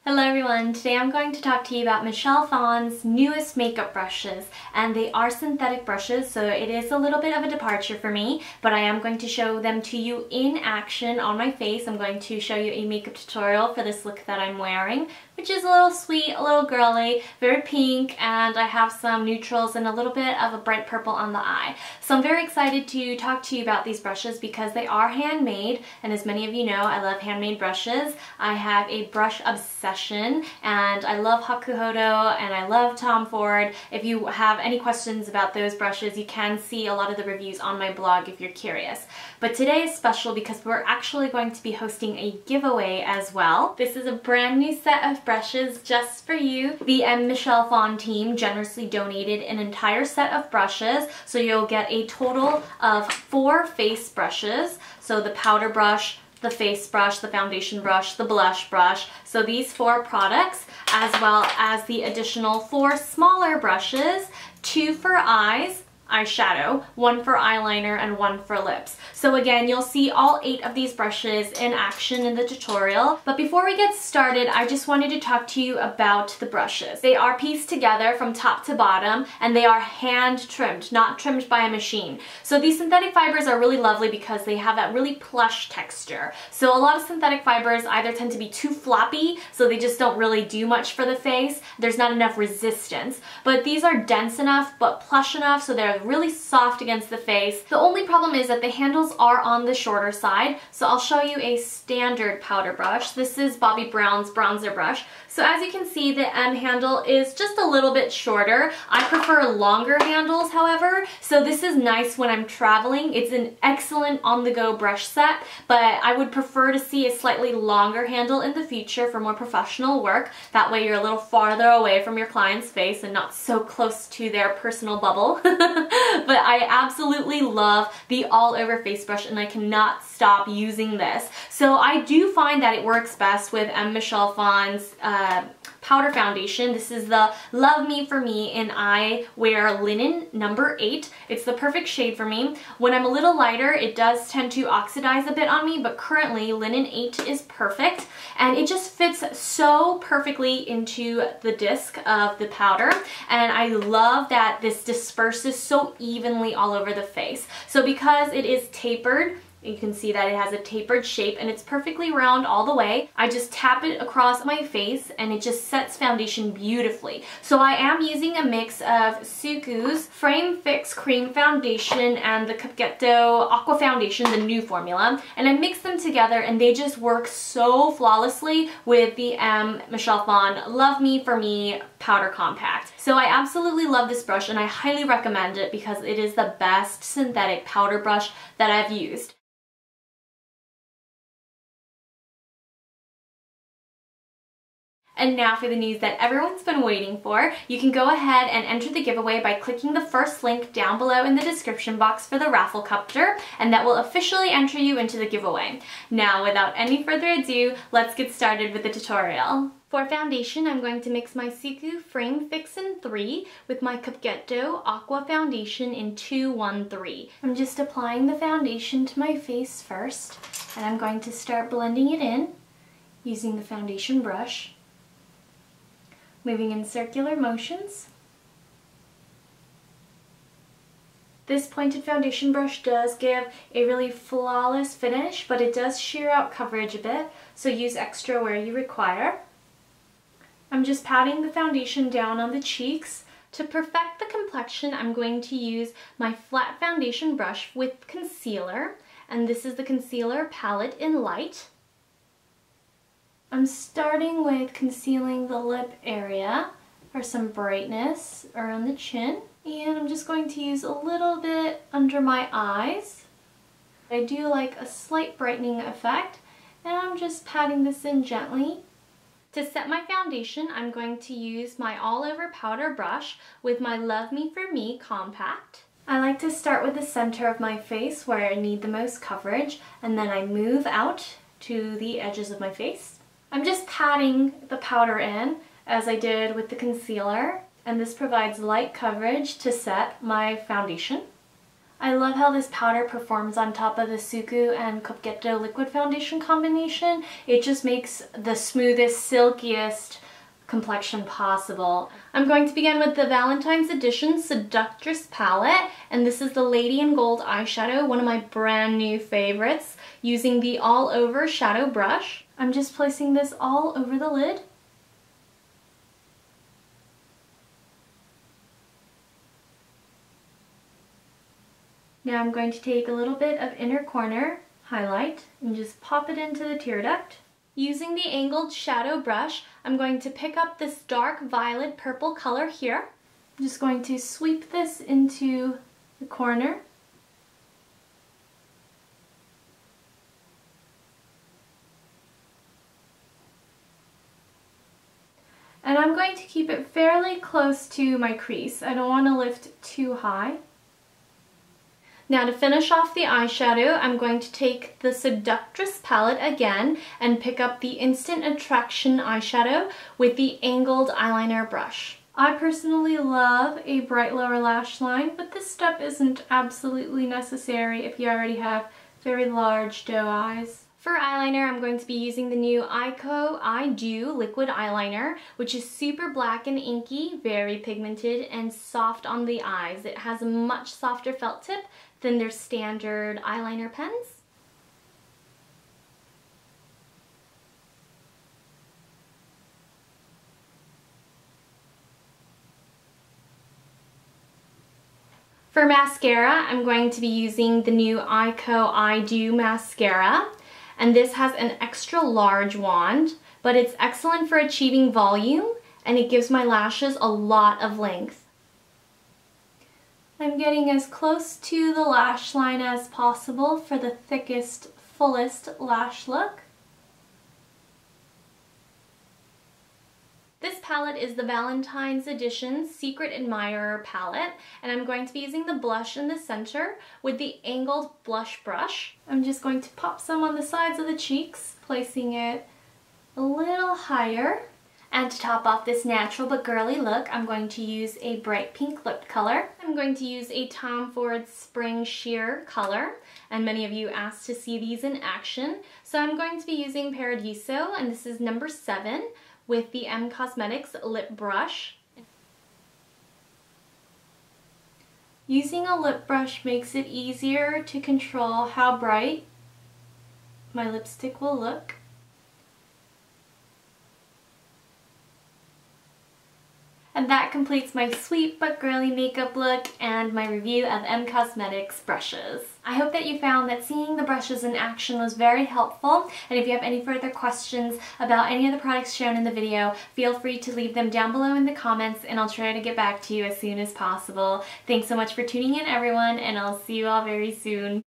Hello everyone, today I'm going to talk to you about Michelle Phan's newest makeup brushes, and they are synthetic brushes, so it is a little bit of a departure for me, but I am going to show them to you in action on my face. I'm going to show you a makeup tutorial for this look that I'm wearing, which is a little sweet, a little girly, very pink, and I have some neutrals and a little bit of a bright purple on the eye. So I'm very excited to talk to you about these brushes because they are handmade, and as many of you know, I love handmade brushes. I have a brush obsession, and I love Hautelook and I love Tom Ford. If you have any questions about those brushes, you can see a lot of the reviews on my blog if you're curious. But today is special because we're actually going to be hosting a giveaway as well. This is a brand new set of brushes just for you. The Michelle Phan team generously donated an entire set of brushes, so you'll get a total of 4 face brushes. So the powder brush, the face brush, the foundation brush, the blush brush. So these 4 products, as well as the additional 4 smaller brushes, 2 for eyes, eyeshadow, 1 for eyeliner, and 1 for lips. So again, you'll see all 8 of these brushes in action in the tutorial. But before we get started, I just wanted to talk to you about the brushes. They are pieced together from top to bottom, and they are hand trimmed, not trimmed by a machine. So these synthetic fibers are really lovely because they have that really plush texture. So a lot of synthetic fibers either tend to be too floppy, so they just don't really do much for the face. There's not enough resistance. But these are dense enough, but plush enough, so they're really soft against the face. The only problem is that the handles are on the shorter side, so I'll show you a standard powder brush. This is Bobbi Brown's bronzer brush. So as you can see, the M handle is just a little bit shorter. I prefer longer handles, however, so this is nice when I'm traveling. It's an excellent on-the-go brush set, but I would prefer to see a slightly longer handle in the future for more professional work. That way you're a little farther away from your client's face and not so close to their personal bubble. But I absolutely love the all-over face brush, and I cannot stop using this. So I do find that it works best with Michelle Phan's powder foundation. This is the Love Me For Me in I Wear Linen number 8. It's the perfect shade for me. When I'm a little lighter, it does tend to oxidize a bit on me, but currently Linen 8 is perfect, and it just fits so perfectly into the disc of the powder, and I love that this disperses so evenly all over the face. So because it is tapered, you can see that it has a tapered shape and it's perfectly round all the way. I just tap it across my face and it just sets foundation beautifully. So I am using a mix of J.Crew's Frame Fix Cream Foundation and the J.Crew Aqua Foundation, the new formula, and I mix them together and they just work so flawlessly with the Michelle Phan Love Me For Me Powder Compact. So I absolutely love this brush and I highly recommend it because it is the best synthetic powder brush that I've used. And now for the news that everyone's been waiting for. You can go ahead and enter the giveaway by clicking the first link down below in the description box for the Rafflecopter, and that will officially enter you into the giveaway. Now, without any further ado, let's get started with the tutorial. For foundation, I'm going to mix my J.Crew Frame Fix in 3 with my J.Crew Aqua Foundation in 213. I'm just applying the foundation to my face first, and I'm going to start blending it in using the foundation brush, moving in circular motions. This pointed foundation brush does give a really flawless finish, but it does shear out coverage a bit, so use extra where you require. I'm just patting the foundation down on the cheeks. To perfect the complexion, I'm going to use my flat foundation brush with concealer, and this is the concealer palette in Light. I'm starting with concealing the lip area for some brightness around the chin, and I'm just going to use a little bit under my eyes. I do like a slight brightening effect, and I'm just patting this in gently. To set my foundation, I'm going to use my all-over powder brush with my Love Me For Me compact. I like to start with the center of my face where I need the most coverage, and then I move out to the edges of my face. I'm just patting the powder in as I did with the concealer, and this provides light coverage to set my foundation. I love how this powder performs on top of the Suku and Coquetto liquid foundation combination. It just makes the smoothest, silkiest complexion possible. I'm going to begin with the Valentine's Edition Seductress palette, and this is the Lady in Gold eyeshadow, one of my brand new favorites, using the all over shadow brush. I'm just placing this all over the lid. Now I'm going to take a little bit of inner corner highlight and just pop it into the tear duct. Using the angled shadow brush, I'm going to pick up this dark violet purple color here. I'm just going to sweep this into the corner. And I'm going to keep it fairly close to my crease. I don't want to lift too high. Now to finish off the eyeshadow, I'm going to take the Seductress palette again and pick up the Instant Attraction eyeshadow with the angled eyeliner brush. I personally love a bright lower lash line, but this step isn't absolutely necessary if you already have very large doe eyes. For eyeliner, I'm going to be using the new Eyeshadow liquid eyeliner, which is super black and inky, very pigmented, and soft on the eyes. It has a much softer felt tip than their standard eyeliner pens. For mascara, I'm going to be using the new Eyeshadow mascara. And this has an extra large wand, but it's excellent for achieving volume, and it gives my lashes a lot of length. I'm getting as close to the lash line as possible for the thickest, fullest lash look. This palette is the Valentine's Edition Secret Admirer palette, and I'm going to be using the blush in the center with the angled blush brush. I'm just going to pop some on the sides of the cheeks, placing it a little higher. And to top off this natural but girly look, I'm going to use a bright pink lip color. I'm going to use a Tom Ford Spring Sheer color, and many of you asked to see these in action. So I'm going to be using Paradiso, and this is number 7. With the M Cosmetics lip brush. Using a lip brush makes it easier to control how bright my lipstick will look. And that completes my sweet but girly makeup look and my review of M Cosmetics brushes. I hope that you found that seeing the brushes in action was very helpful, and if you have any further questions about any of the products shown in the video, feel free to leave them down below in the comments and I'll try to get back to you as soon as possible. Thanks so much for tuning in, everyone, and I'll see you all very soon.